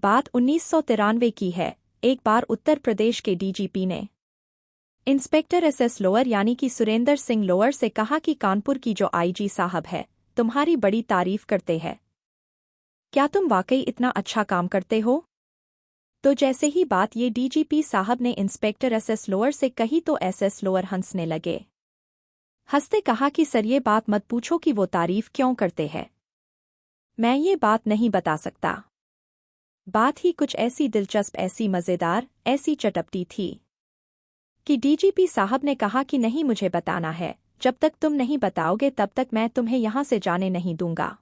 बात 1993 की है। एक बार उत्तर प्रदेश के डीजीपी ने इंस्पेक्टर एसएस लोअर यानी कि सुरेंद्र सिंह लोअर से कहा कि कानपुर की जो आईजी साहब है तुम्हारी बड़ी तारीफ करते हैं। क्या तुम वाकई इतना अच्छा काम करते हो? तो जैसे ही बात ये डीजीपी साहब ने इंस्पेक्टर एसएस लोअर से कही तो एसएस लोअर हंसने लगे। हंसते कहा कि सर ये बात मत पूछो कि वो तारीफ क्यों करते हैं। मैं ये बात नहीं बता सकता। बात ही कुछ ऐसी दिलचस्प, ऐसी मज़ेदार, ऐसी चटपटी थी कि डीजीपी साहब ने कहा कि नहीं मुझे बताना है, जब तक तुम नहीं बताओगे तब तक मैं तुम्हें यहां से जाने नहीं दूंगा।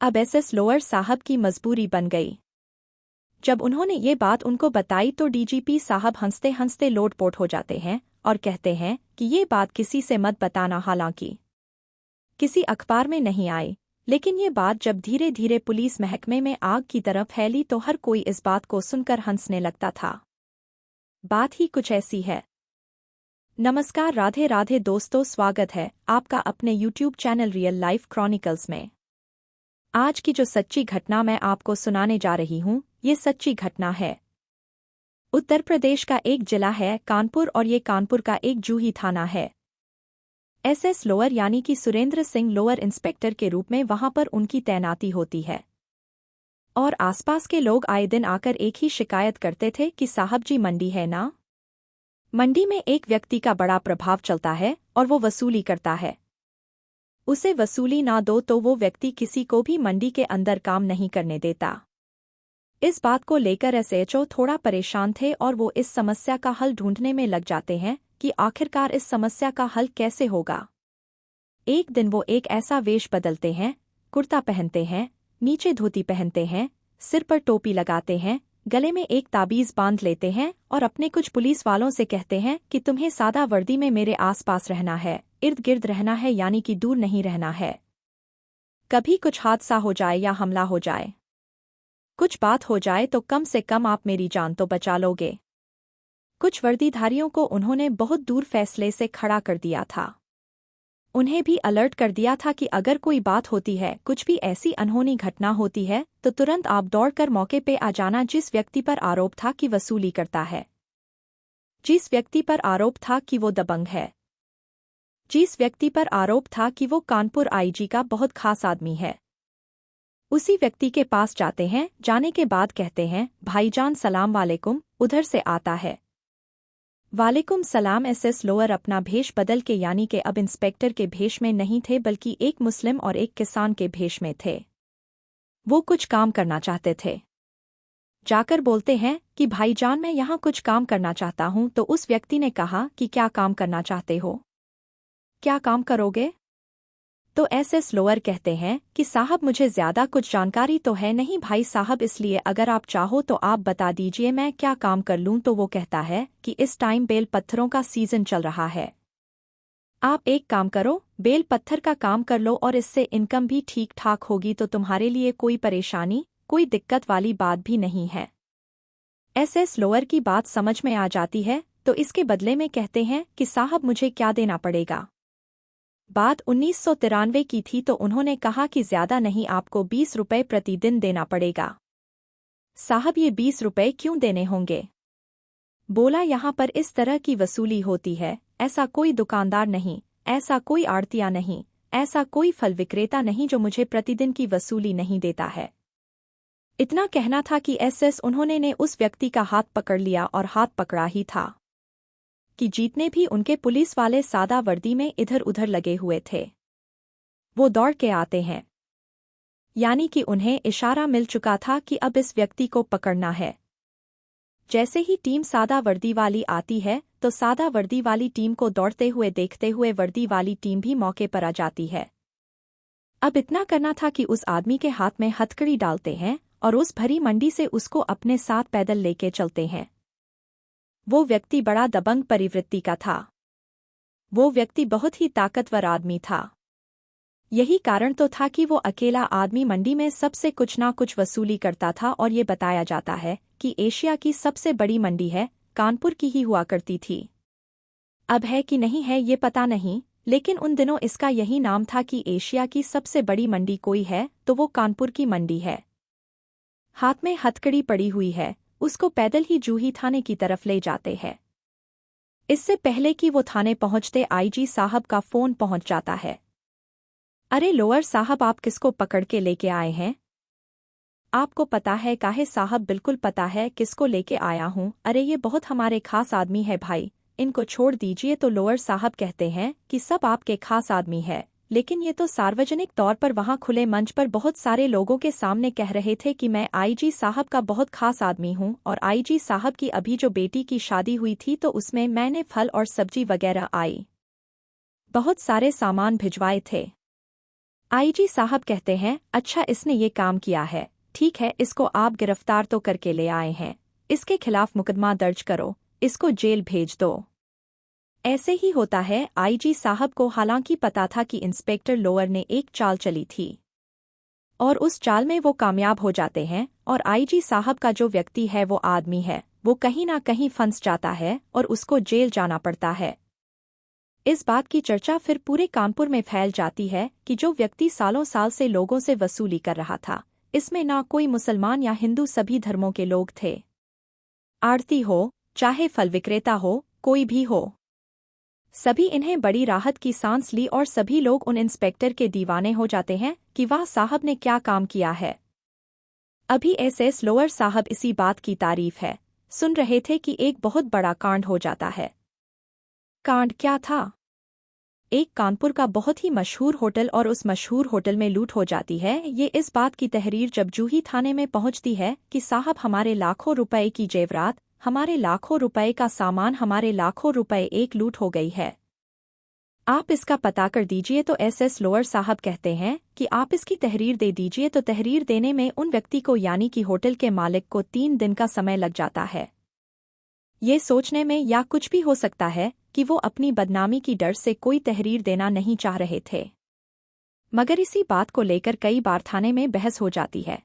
अब एसएस लोअर साहब की मजबूरी बन गई। जब उन्होंने ये बात उनको बताई तो डीजीपी साहब हंसते हंसते लोटपोट हो जाते हैं और कहते हैं कि ये बात किसी से मत बताना, हालांकि किसी अखबार में नहीं आई, लेकिन ये बात जब धीरे धीरे पुलिस महकमे में आग की तरह फैली तो हर कोई इस बात को सुनकर हंसने लगता था। बात ही कुछ ऐसी है। नमस्कार, राधे राधे दोस्तों, स्वागत है आपका अपने YouTube channel real life chronicles में। आज की जो सच्ची घटना मैं आपको सुनाने जा रही हूँ, ये सच्ची घटना है। उत्तर प्रदेश का एक जिला है कानपुर और ये कानपुर का एक जूही थाना है। एसएस लोअर यानी कि सुरेंद्र सिंह लोअर इंस्पेक्टर के रूप में वहां पर उनकी तैनाती होती है। और आसपास के लोग आए दिन आकर एक ही शिकायत करते थे कि साहब जी मंडी है ना, मंडी में एक व्यक्ति का बड़ा प्रभाव चलता है और वो वसूली करता है। उसे वसूली ना दो तो वो व्यक्ति किसी को भी मंडी के अंदर काम नहीं करने देता। इस बात को लेकर एसएचओ थोड़ा परेशान थे और वो इस समस्या का हल ढूंढने में लग जाते हैं कि आखिरकार इस समस्या का हल कैसे होगा। एक दिन वो एक ऐसा वेश बदलते हैं, कुर्ता पहनते हैं, नीचे धोती पहनते हैं, सिर पर टोपी लगाते हैं, गले में एक ताबीज बांध लेते हैं और अपने कुछ पुलिस वालों से कहते हैं कि तुम्हें सादा वर्दी में मेरे आसपास रहना है, इर्द गिर्द रहना है, यानी कि दूर नहीं रहना है। कभी कुछ हादसा हो जाए या हमला हो जाए, कुछ बात हो जाए तो कम से कम आप मेरी जान तो बचा लोगे। कुछ वर्दीधारियों को उन्होंने बहुत दूर फैसले से खड़ा कर दिया था। उन्हें भी अलर्ट कर दिया था कि अगर कोई बात होती है, कुछ भी ऐसी अनहोनी घटना होती है तो तुरंत आप दौड़कर मौके पे आ जाना। जिस व्यक्ति पर आरोप था कि वसूली करता है, जिस व्यक्ति पर आरोप था कि वो दबंग है, जिस व्यक्ति पर आरोप था कि वो कानपुर आईजी का बहुत खास आदमी है, उसी व्यक्ति के पास जाते हैं। जाने के बाद कहते हैं, भाईजान सलाम वालेकुम, उधर से आता है। वालेकुम सलाम। एसएस लोअर अपना भेष बदल के, यानी कि अब इंस्पेक्टर के भेष में नहीं थे बल्कि एक मुस्लिम और एक किसान के भेष में थे। वो कुछ काम करना चाहते थे। जाकर बोलते हैं कि भाईजान मैं यहाँ कुछ काम करना चाहता हूँ। तो उस व्यक्ति ने कहा कि क्या काम करना चाहते हो, क्या काम करोगे? तो एसएस लोअर कहते हैं कि साहब मुझे ज्यादा कुछ जानकारी तो है नहीं भाई साहब, इसलिए अगर आप चाहो तो आप बता दीजिए मैं क्या काम कर लूं। तो वो कहता है कि इस टाइम बेल पत्थरों का सीजन चल रहा है, आप एक काम करो, बेल पत्थर का काम कर लो और इससे इनकम भी ठीक ठाक होगी, तो तुम्हारे लिए कोई परेशानी, कोई दिक्कत वाली बात भी नहीं है। एसएस लोअर की बात समझ में आ जाती है तो इसके बदले में कहते हैं कि साहब मुझे क्या देना पड़ेगा। बात 1993 की थी तो उन्होंने कहा कि ज्यादा नहीं, आपको 20 रुपये प्रतिदिन देना पड़ेगा। साहब ये 20 रुपये क्यों देने होंगे? बोला यहाँ पर इस तरह की वसूली होती है, ऐसा कोई दुकानदार नहीं, ऐसा कोई आड़तिया नहीं, ऐसा कोई फल विक्रेता नहीं जो मुझे प्रतिदिन की वसूली नहीं देता है। इतना कहना था कि एसएस उन्होंने ने उस व्यक्ति का हाथ पकड़ लिया और हाथ पकड़ा ही था कि जितने भी उनके पुलिस वाले सादा वर्दी में इधर उधर लगे हुए थे वो दौड़ के आते हैं, यानी कि उन्हें इशारा मिल चुका था कि अब इस व्यक्ति को पकड़ना है। जैसे ही टीम सादा वर्दी वाली आती है तो सादा वर्दी वाली टीम को दौड़ते हुए देखते हुए वर्दी वाली टीम भी मौके पर आ जाती है। अब इतना करना था कि उस आदमी के हाथ में हथकड़ी डालते हैं और उस भरी मंडी से उसको अपने साथ पैदल लेके चलते हैं। वो व्यक्ति बड़ा दबंग परिवृत्ति का था, वो व्यक्ति बहुत ही ताकतवर आदमी था। यही कारण तो था कि वो अकेला आदमी मंडी में सबसे कुछ ना कुछ वसूली करता था और ये बताया जाता है कि एशिया की सबसे बड़ी मंडी है, कानपुर की ही हुआ करती थी। अब है कि नहीं है ये पता नहीं, लेकिन उन दिनों इसका यही नाम था कि एशिया की सबसे बड़ी मंडी कोई है तो वो कानपुर की मंडी है। हाथ में हथकड़ी पड़ी हुई है, उसको पैदल ही जूही थाने की तरफ ले जाते हैं। इससे पहले कि वो थाने पहुंचते आईजी साहब का फोन पहुंच जाता है। अरे लोअर साहब, आप किसको पकड़ के लेके आए हैं? आपको पता है काहे साहब? बिल्कुल पता है किसको लेके आया हूँ। अरे ये बहुत हमारे खास आदमी है भाई, इनको छोड़ दीजिए। तो लोअर साहब कहते हैं कि सब आपके खास आदमी है, लेकिन ये तो सार्वजनिक तौर पर वहां खुले मंच पर बहुत सारे लोगों के सामने कह रहे थे कि मैं आईजी साहब का बहुत खास आदमी हूं, और आईजी साहब की अभी जो बेटी की शादी हुई थी तो उसमें मैंने फल और सब्जी वगैरह आई बहुत सारे सामान भिजवाए थे। आईजी साहब कहते हैं अच्छा, इसने ये काम किया है, ठीक है, इसको आप गिरफ्तार तो करके ले आए हैं, इसके खिलाफ मुकदमा दर्ज करो, इसको जेल भेज दो। ऐसे ही होता है। आईजी साहब को हालांकि पता था कि इंस्पेक्टर लोअर ने एक चाल चली थी और उस चाल में वो कामयाब हो जाते हैं, और आईजी साहब का जो व्यक्ति है वो आदमी है, वो कहीं ना कहीं फंस जाता है और उसको जेल जाना पड़ता है। इस बात की चर्चा फिर पूरे कानपुर में फैल जाती है कि जो व्यक्ति सालों साल से लोगों से वसूली कर रहा था, इसमें ना कोई मुसलमान या हिंदू, सभी धर्मों के लोग थे। आड़ती हो, चाहे फल विक्रेता हो, कोई भी हो, सभी इन्हें बड़ी राहत की सांस ली और सभी लोग उन इंस्पेक्टर के दीवाने हो जाते हैं कि वाह साहब ने क्या काम किया है। अभी एसएस लोअर साहब इसी बात की तारीफ है सुन रहे थे कि एक बहुत बड़ा कांड हो जाता है। कांड क्या था? एक कानपुर का बहुत ही मशहूर होटल, और उस मशहूर होटल में लूट हो जाती है। ये इस बात की तहरीर जब जूही थाने में पहुंचती है कि साहब हमारे लाखों रुपए की जेवरात, हमारे लाखों रुपए का सामान, हमारे लाखों रुपए एक लूट हो गई है, आप इसका पता कर दीजिए। तो एसएस लोअर साहब कहते हैं कि आप इसकी तहरीर दे दीजिए। तो तहरीर देने में उन व्यक्ति को यानी कि होटल के मालिक को 3 दिन का समय लग जाता है। ये सोचने में या कुछ भी हो सकता है कि वो अपनी बदनामी की डर से कोई तहरीर देना नहीं चाह रहे थे, मगर इसी बात को लेकर कई बार थाने में बहस हो जाती है।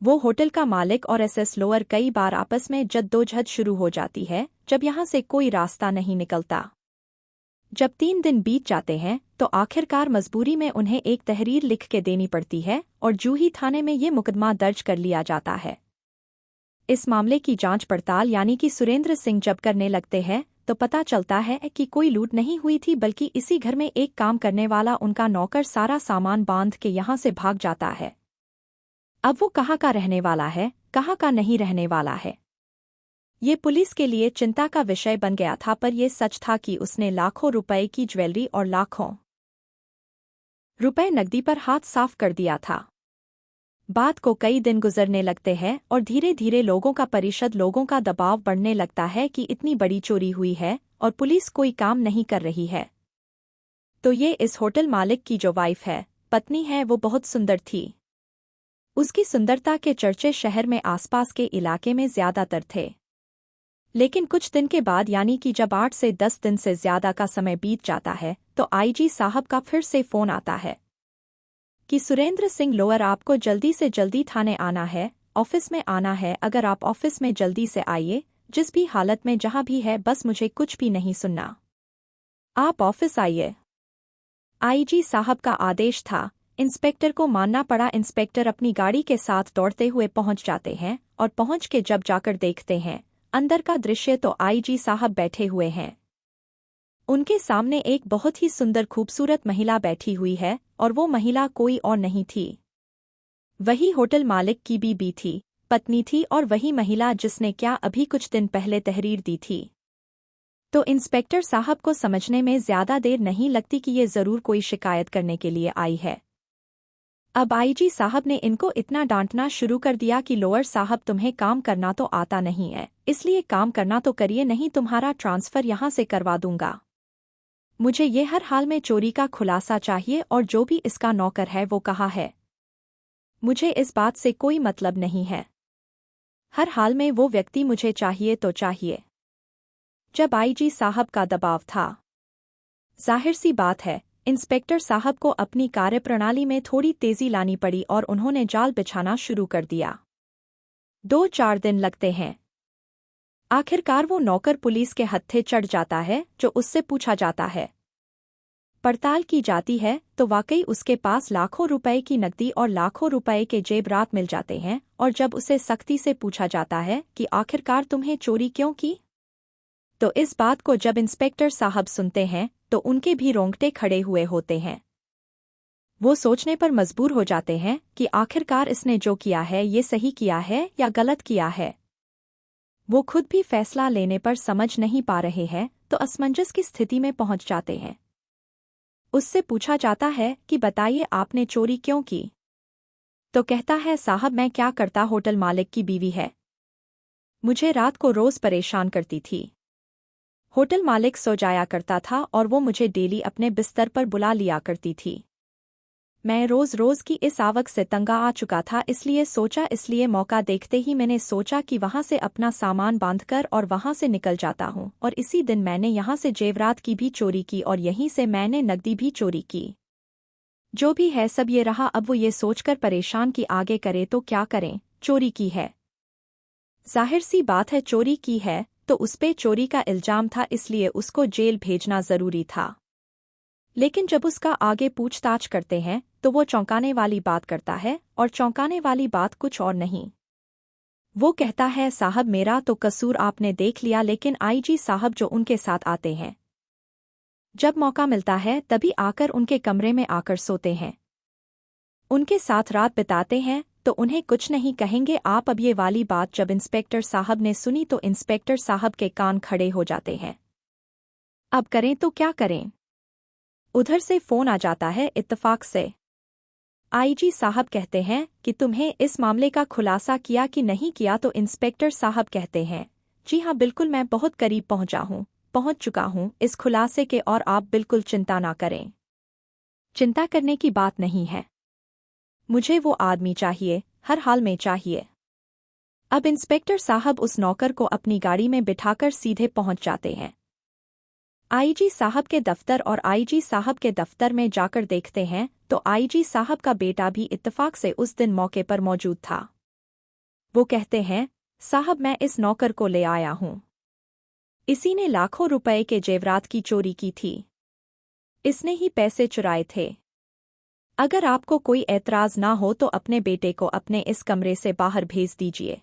वो होटल का मालिक और एसएस लोअर कई बार आपस में जद्दोजहद शुरू हो जाती है, जब यहाँ से कोई रास्ता नहीं निकलता। जब 3 दिन बीत जाते हैं तो आखिरकार मजबूरी में उन्हें एक तहरीर लिख के देनी पड़ती है, और जूही थाने में ये मुकदमा दर्ज कर लिया जाता है। इस मामले की जांच पड़ताल यानी कि सुरेंद्र सिंह जब करने लगते हैं तो पता चलता है कि कोई लूट नहीं हुई थी, बल्कि इसी घर में एक काम करने वाला उनका नौकर सारा सामान बांध के यहाँ से भाग जाता है। अब वो कहाँ का रहने वाला है, कहाँ का नहीं रहने वाला है, ये पुलिस के लिए चिंता का विषय बन गया था। पर यह सच था कि उसने लाखों रुपए की ज्वेलरी और लाखों रुपए नकदी पर हाथ साफ कर दिया था। बात को कई दिन गुजरने लगते हैं और धीरे धीरे लोगों का परिषद, लोगों का दबाव बढ़ने लगता है कि इतनी बड़ी चोरी हुई है और पुलिस कोई काम नहीं कर रही है। तो ये इस होटल मालिक की जो वाइफ है, पत्नी है, वो बहुत सुंदर थी। उसकी सुंदरता के चर्चे शहर में आसपास के इलाके में ज्यादातर थे। लेकिन कुछ दिन के बाद यानी कि जब 8 से 10 दिन से ज्यादा का समय बीत जाता है तो आईजी साहब का फिर से फोन आता है कि सुरेंद्र सिंह लोअर, आपको जल्दी से जल्दी थाने आना है, ऑफिस में आना है। अगर आप ऑफिस में जल्दी से आइए, जिस भी हालत में जहां भी है, बस मुझे कुछ भी नहीं सुनना, आप ऑफिस आइए। आईजी साहब का आदेश था, इंस्पेक्टर को मानना पड़ा। इंस्पेक्टर अपनी गाड़ी के साथ दौड़ते हुए पहुंच जाते हैं, और पहुंच के जब जाकर देखते हैं अंदर का दृश्य तो आईजी साहब बैठे हुए हैं। उनके सामने एक बहुत ही सुंदर खूबसूरत महिला बैठी हुई है, और वो महिला कोई और नहीं थी, वही होटल मालिक की बीबी थी, पत्नी थी, और वही महिला जिसने क्या अभी कुछ दिन पहले तहरीर दी थी। तो इंस्पेक्टर साहब को समझने में ज्यादा देर नहीं लगती कि ये जरूर कोई शिकायत करने के लिए आई है। अब आईजी साहब ने इनको इतना डांटना शुरू कर दिया कि लोअर साहब, तुम्हें काम करना तो आता नहीं है, इसलिए काम करना तो करिए, नहीं तुम्हारा ट्रांसफर यहाँ से करवा दूंगा। मुझे ये हर हाल में चोरी का खुलासा चाहिए, और जो भी इसका नौकर है वो कहाँ है, मुझे इस बात से कोई मतलब नहीं है। हर हाल में वो व्यक्ति मुझे चाहिए तो चाहिए। जब आईजी साहब का दबाव था, जाहिर सी बात है इंस्पेक्टर साहब को अपनी कार्यप्रणाली में थोड़ी तेजी लानी पड़ी और उन्होंने जाल बिछाना शुरू कर दिया। 2-4 दिन लगते हैं। आखिरकार वो नौकर पुलिस के हत्थे चढ़ जाता है, जो उससे पूछा जाता है पड़ताल की जाती है तो वाकई उसके पास लाखों रुपए की नकदी और लाखों रुपए के जेवरात मिल जाते हैं, और जब उसे सख्ती से पूछा जाता है कि आखिरकार तुम्हें चोरी क्यों की, तो इस बात को जब इंस्पेक्टर साहब सुनते हैं तो उनके भी रोंगटे खड़े हुए होते हैं। वो सोचने पर मजबूर हो जाते हैं कि आखिरकार इसने जो किया है ये सही किया है या गलत किया है। वो खुद भी फैसला लेने पर समझ नहीं पा रहे हैं तो असमंजस की स्थिति में पहुंच जाते हैं। उससे पूछा जाता है कि बताइए आपने चोरी क्यों की? तो कहता है, साहब मैं क्या करता, होटल मालिक की बीवी है, मुझे रात को रोज परेशान करती थी। होटल मालिक सो जाया करता था और वो मुझे डेली अपने बिस्तर पर बुला लिया करती थी। मैं रोज रोज की इस आवक से तंगा आ चुका था, इसलिए मौका देखते ही मैंने सोचा कि वहां से अपना सामान बांधकर और वहां से निकल जाता हूं। और इसी दिन मैंने यहां से जेवरात की भी चोरी की और यहीं से मैंने नकदी भी चोरी की। जो भी है सब ये रहा। अब वो ये सोचकर परेशान कि आगे करे तो क्या करें, चोरी की है, जाहिर सी बात है चोरी की है तो उसपे चोरी का इल्जाम था, इसलिए उसको जेल भेजना जरूरी था। लेकिन जब उसका आगे पूछताछ करते हैं तो वो चौंकाने वाली बात करता है, और चौंकाने वाली बात कुछ और नहीं। वो कहता है, साहब मेरा तो कसूर आपने देख लिया, लेकिन आईजी साहब जो उनके साथ आते हैं, जब मौका मिलता है तभी आकर उनके कमरे में आकर सोते हैं, उनके साथ रात बिताते हैं, तो उन्हें कुछ नहीं कहेंगे आप। अब ये वाली बात जब इंस्पेक्टर साहब ने सुनी तो इंस्पेक्टर साहब के कान खड़े हो जाते हैं। अब करें तो क्या करें? उधर से फोन आ जाता है इत्तेफाक से। आईजी साहब कहते हैं कि तुम्हें इस मामले का खुलासा किया कि नहीं किया? तो इंस्पेक्टर साहब कहते हैं, जी हाँ बिल्कुल, मैं बहुत करीब पहुंच चुका हूं इस खुलासे के, और आप बिल्कुल चिंता ना करें। चिंता करने की बात नहीं है, मुझे वो आदमी चाहिए, हर हाल में चाहिए। अब इंस्पेक्टर साहब उस नौकर को अपनी गाड़ी में बिठाकर सीधे पहुंच जाते हैं आईजी साहब के दफ्तर, और आईजी साहब के दफ्तर में जाकर देखते हैं तो आईजी साहब का बेटा भी इत्तेफाक से उस दिन मौके पर मौजूद था। वो कहते हैं, साहब मैं इस नौकर को ले आया हूं, इसी ने लाखों रुपए के जेवरात की चोरी की थी, इसने ही पैसे चुराए थे। अगर आपको कोई एतराज ना हो तो अपने बेटे को अपने इस कमरे से बाहर भेज दीजिए।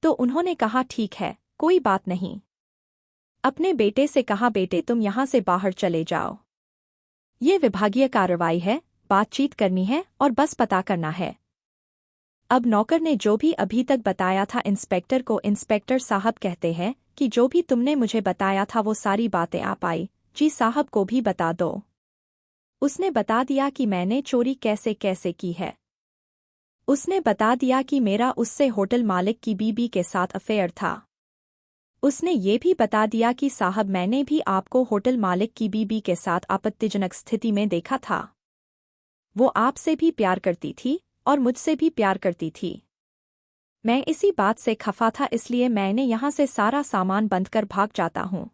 तो उन्होंने कहा, ठीक है, कोई बात नहीं। अपने बेटे से कहा, बेटे तुम यहां से बाहर चले जाओ, ये विभागीय कार्रवाई है, बातचीत करनी है और बस पता करना है। अब नौकर ने जो भी अभी तक बताया था इंस्पेक्टर को, इंस्पेक्टर साहब कहते हैं कि जो भी तुमने मुझे बताया था वो सारी बातें आप आई जी साहब को भी बता दो। उसने बता दिया कि मैंने चोरी कैसे कैसे की है। उसने बता दिया कि मेरा उससे होटल मालिक की बीबी के साथ अफेयर था। उसने ये भी बता दिया कि साहब मैंने भी आपको होटल मालिक की बीबी के साथ आपत्तिजनक स्थिति में देखा था। वो आपसे भी प्यार करती थी और मुझसे भी प्यार करती थी। मैं इसी बात से खफा था, इसलिए मैंने यहां से सारा सामान बंद कर भाग जाता हूं।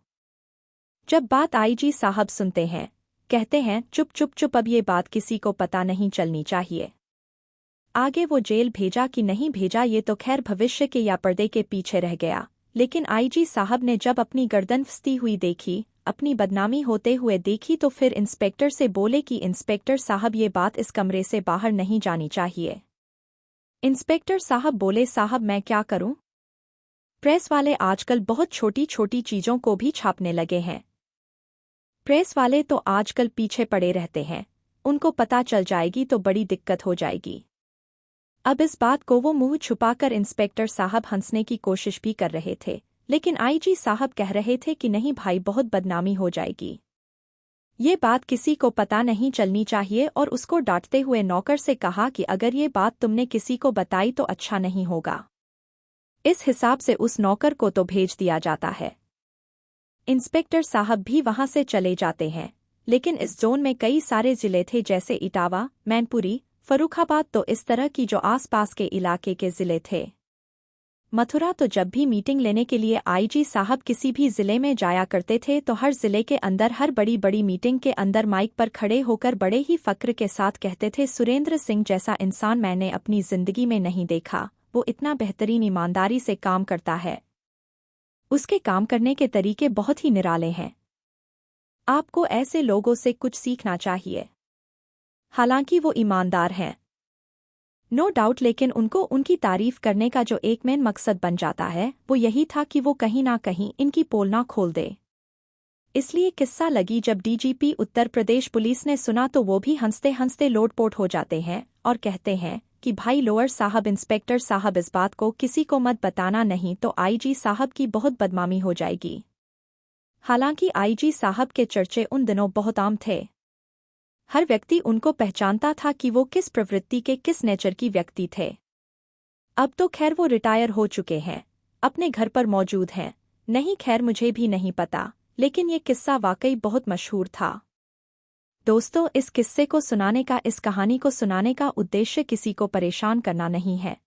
जब बात आईजी साहब सुनते हैं, कहते हैं, चुप चुप चुप, अब ये बात किसी को पता नहीं चलनी चाहिए। आगे वो जेल भेजा कि नहीं भेजा ये तो खैर भविष्य के या पर्दे के पीछे रह गया, लेकिन आईजी साहब ने जब अपनी गर्दन फंसती हुई देखी, अपनी बदनामी होते हुए देखी, तो फिर इंस्पेक्टर से बोले कि इंस्पेक्टर साहब ये बात इस कमरे से बाहर नहीं जानी चाहिए। इंस्पेक्टर साहब बोले, साहब मैं क्या करूं? प्रेस वाले आजकल बहुत छोटी छोटी चीजों को भी छापने लगे हैं। प्रेस वाले तो आजकल पीछे पड़े रहते हैं, उनको पता चल जाएगी तो बड़ी दिक्कत हो जाएगी। अब इस बात को वो मुंह छुपाकर इंस्पेक्टर साहब हंसने की कोशिश भी कर रहे थे, लेकिन आईजी साहब कह रहे थे कि नहीं भाई, बहुत बदनामी हो जाएगी, ये बात किसी को पता नहीं चलनी चाहिए। और उसको डांटते हुए नौकर से कहा कि अगर ये बात तुमने किसी को बताई तो अच्छा नहीं होगा। इस हिसाब से उस नौकर को तो भेज दिया जाता है। इंस्पेक्टर साहब भी वहां से चले जाते हैं, लेकिन इस जोन में कई सारे जिले थे, जैसे इटावा, मैनपुरी, फर्रुखाबाद, तो इस तरह की जो आसपास के इलाके के जिले थे। मथुरा तो जब भी मीटिंग लेने के लिए आईजी साहब किसी भी जिले में जाया करते थे तो हर जिले के अंदर हर बड़ी बड़ी मीटिंग के अंदर माइक पर खड़े होकर बड़े ही फक्र के साथ कहते थे, सुरेंद्र सिंह जैसा इंसान मैंने अपनी जिंदगी में नहीं देखा, वो इतना बेहतरीन ईमानदारी से काम करता है, उसके काम करने के तरीके बहुत ही निराले हैं। आपको ऐसे लोगों से कुछ सीखना चाहिए। हालांकि वो ईमानदार हैं, नो डाउट, लेकिन उनको उनकी तारीफ करने का जो एक मेन मकसद बन जाता है वो यही था कि वो कहीं ना कहीं इनकी पोल ना खोल दे। इसलिए किस्सा लगी जब डीजीपी उत्तर प्रदेश पुलिस ने सुना तो वो भी हंसते हंसते लोटपोट हो जाते हैं और कहते हैं कि भाई लोअर साहब, इंस्पेक्टर साहब, इस बात को किसी को मत बताना, नहीं तो आईजी साहब की बहुत बदनामी हो जाएगी। हालांकि आईजी साहब के चर्चे उन दिनों बहुत आम थे। हर व्यक्ति उनको पहचानता था कि वो किस प्रवृत्ति के, किस नेचर की व्यक्ति थे। अब तो खैर वो रिटायर हो चुके हैं, अपने घर पर मौजूद हैं। नहीं, खैर मुझे भी नहीं पता, लेकिन ये किस्सा वाकई बहुत मशहूर था। दोस्तों, इस किस्से को सुनाने का, इस कहानी को सुनाने का उद्देश्य किसी को परेशान करना नहीं है,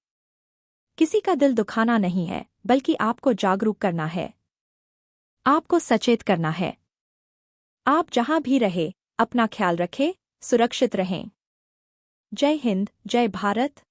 किसी का दिल दुखाना नहीं है, बल्कि आपको जागरूक करना है, आपको सचेत करना है। आप जहां भी रहे, अपना ख्याल रखें, सुरक्षित रहें। जय हिंद, जय भारत।